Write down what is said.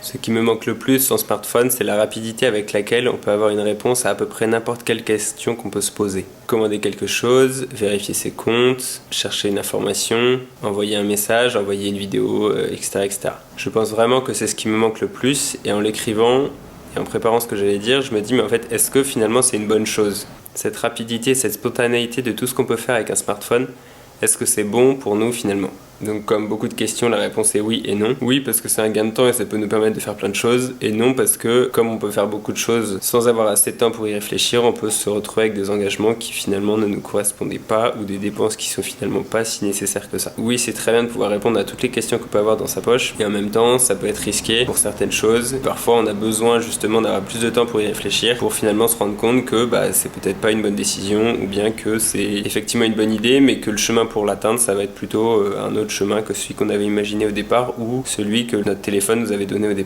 Ce qui me manque le plus en smartphone, c'est la rapidité avec laquelle on peut avoir une réponse à peu près n'importe quelle question qu'on peut se poser. Commander quelque chose, vérifier ses comptes, chercher une information, envoyer un message, envoyer une vidéo, etc., etc. Je pense vraiment que c'est ce qui me manque le plus, et en l'écrivant et en préparant ce que j'allais dire, je me dis mais en fait, est-ce que finalement c'est une bonne chose ? Cette rapidité, cette spontanéité de tout ce qu'on peut faire avec un smartphone, est-ce que c'est bon pour nous finalement ? Donc comme beaucoup de questions, la réponse est oui et non. Oui parce que c'est un gain de temps et ça peut nous permettre de faire plein de choses. Et non parce que comme on peut faire beaucoup de choses sans avoir assez de temps pour y réfléchir, on peut se retrouver avec des engagements qui finalement ne nous correspondaient pas ou des dépenses qui sont finalement pas si nécessaires que ça. Oui, c'est très bien de pouvoir répondre à toutes les questions qu'on peut avoir dans sa poche. Et en même temps, ça peut être risqué pour certaines choses. Parfois, on a besoin justement d'avoir plus de temps pour y réfléchir pour finalement se rendre compte que c'est peut-être pas une bonne décision ou bien que c'est effectivement une bonne idée mais que le chemin pour l'atteindre, ça va être plutôt un autre chemin que celui qu'on avait imaginé au départ ou celui que notre téléphone nous avait donné au départ.